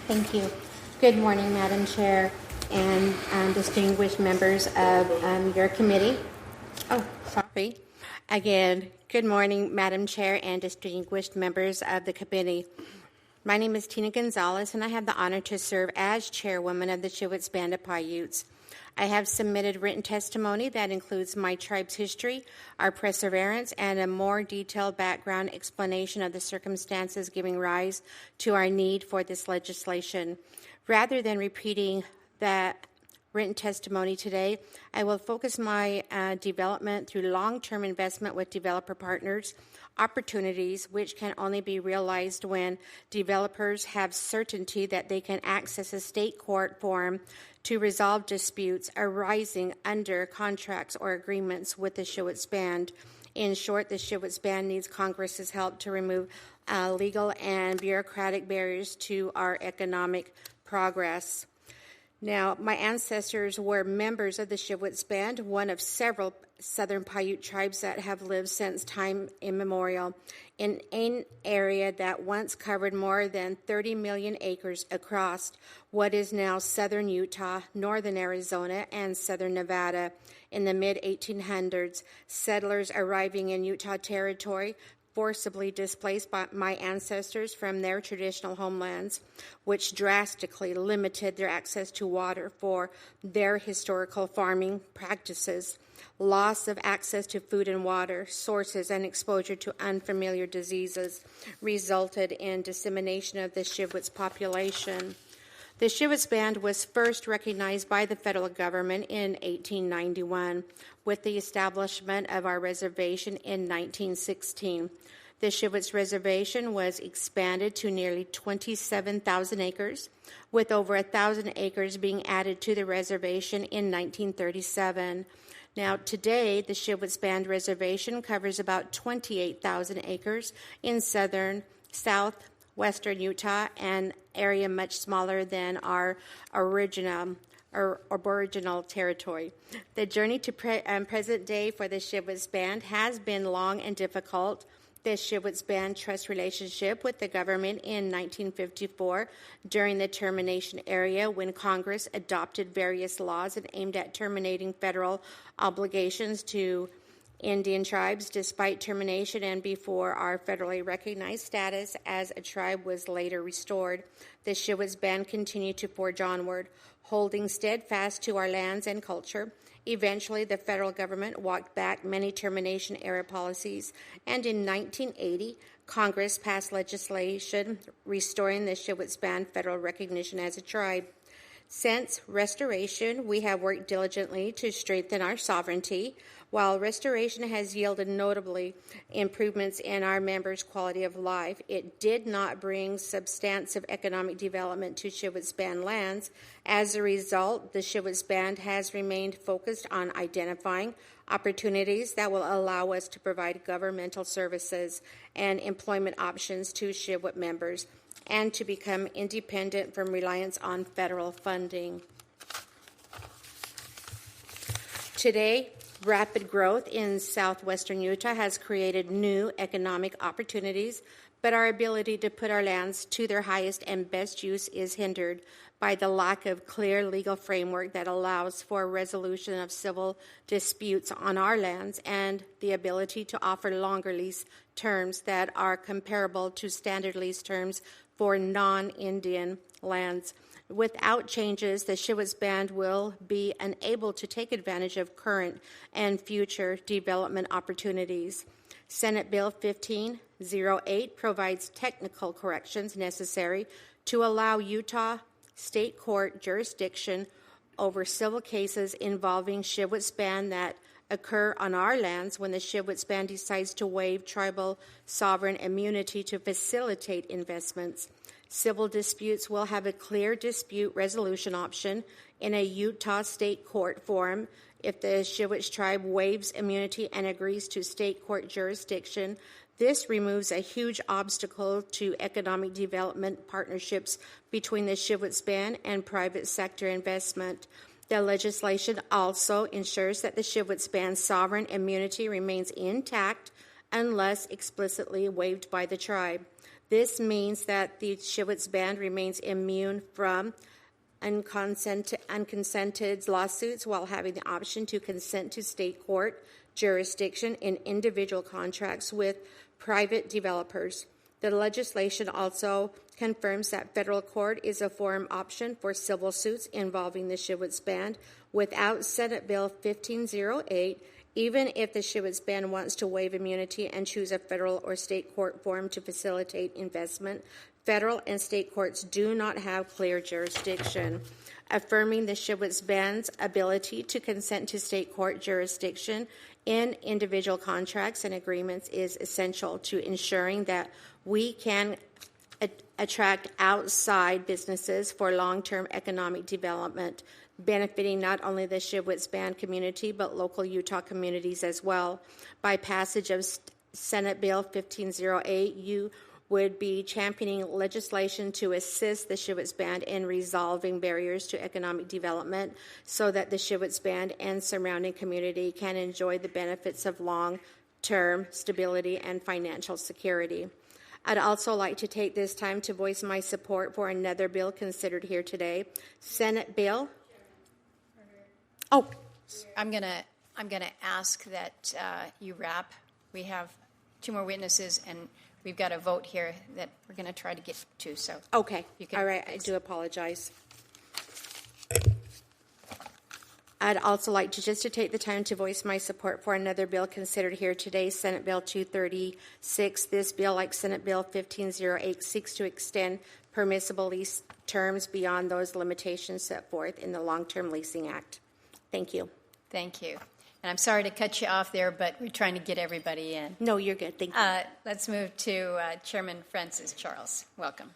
Thank you. Good morning, Madam Chair and distinguished members of your committee. Oh, sorry. Again, good morning, Madam Chair and distinguished members of the committee. My name is Tina Gonzales, and I have the honor to serve as chairwoman of the Shivwits Band of Paiutes. I have submitted written testimony that includes my tribe's history, our perseverance, and a more detailed background explanation of the circumstances giving rise to our need for this legislation. Rather than repeating that written testimony today, I will focus my development through long-term investment with developer partners, opportunities which can only be realized when developers have certainty that they can access a state court forum to resolve disputes arising under contracts or agreements with the Shivwits Band. In short, the Shivwits Band needs Congress's help to remove legal and bureaucratic barriers to our economic progress. Now, my ancestors were members of the Shivwits Band, one of several southern Paiute tribes that have lived since time immemorial in an area that once covered more than 30 million acres across what is now southern Utah, northern Arizona, and southern Nevada. In the mid-1800s, settlers arriving in Utah Territory forcibly displaced by my ancestors from their traditional homelands, which drastically limited their access to water for their historical farming practices. Loss of access to food and water sources and exposure to unfamiliar diseases resulted in dissemination of the Shivwits population. The Shivwits Band was first recognized by the federal government in 1891 with the establishment of our reservation in 1916. The Shivwits Reservation was expanded to nearly 27,000 acres, with over 1,000 acres being added to the reservation in 1937. Now, today, the Shivwits Band Reservation covers about 28,000 acres in southwestern Utah, an area much smaller than our original territory. The journey to present day for the Shivwits Band has been long and difficult. The Shivwits Band trust relationship with the government in 1954 during the termination era when Congress adopted various laws and aimed at terminating federal obligations to Indian tribes despite termination and before our federally recognized status as a tribe was later restored. The Shivwits Band continued to forge onward, holding steadfast to our lands and culture. Eventually, the federal government walked back many termination-era policies, and in 1980, Congress passed legislation restoring the Shivwits Band federal recognition as a tribe. Since restoration, we have worked diligently to strengthen our sovereignty. While restoration has yielded notably improvements in our members' quality of life, it did not bring substantive economic development to Shivwits Band lands. As a result, the Shivwits Band has remained focused on identifying opportunities that will allow us to provide governmental services and employment options to Shivwit members and to become independent from reliance on federal funding. Today, rapid growth in southwestern Utah has created new economic opportunities, but our ability to put our lands to their highest and best use is hindered by the lack of clear legal framework that allows for resolution of civil disputes on our lands and the ability to offer longer lease terms that are comparable to standard lease terms for non-Indian lands. Without changes, the Shivwits Band will be unable to take advantage of current and future development opportunities. Senate Bill 1508 provides technical corrections necessary to allow Utah State Court jurisdiction over civil cases involving Shivwits Band that occur on our lands when the Shivwits Band decides to waive tribal sovereign immunity to facilitate investments. Civil disputes will have a clear dispute resolution option in a Utah State Court forum. If the Shivwits tribe waives immunity and agrees to state court jurisdiction, this removes a huge obstacle to economic development partnerships between the Shivwits Band and private sector investment. The legislation also ensures that the Shivwits Band's sovereign immunity remains intact unless explicitly waived by the tribe. This means that the Shivwits Band remains immune from unconsented lawsuits while having the option to consent to state court jurisdiction in individual contracts with private developers. The legislation also confirms that federal court is a forum option for civil suits involving the Shivwits Band without Senate Bill 1508, even if the Shivwits Band wants to waive immunity and choose a federal or state court forum to facilitate investment. Federal and state courts do not have clear jurisdiction. Affirming the Shivwits Band's ability to consent to state court jurisdiction in individual contracts and agreements is essential to ensuring that we can attract outside businesses for long-term economic development, benefiting not only the Shivwits Band community but local Utah communities as well. By passage of Senate Bill 1508, you would be championing legislation to assist the Shivwits Band in resolving barriers to economic development so that the Shivwits Band and surrounding community can enjoy the benefits of long-term stability and financial security. I'd also like to take this time to voice my support for another bill considered here today, Senate Bill. Oh, I'm gonna ask that you wrap. We have 2 more witnesses, and we've got a vote here that we're going to try to get to. So okay, you can, all right. Please. I do apologize. I'd also like to take the time to voice my support for another bill considered here today, Senate Bill 236. This bill, like Senate Bill 1508, seeks to extend permissible lease terms beyond those limitations set forth in the Long-Term Leasing Act. Thank you. Thank you. And I'm sorry to cut you off there, but we're trying to get everybody in. No, you're good. Thank you. Let's move to Chairman Francis Charles. Welcome.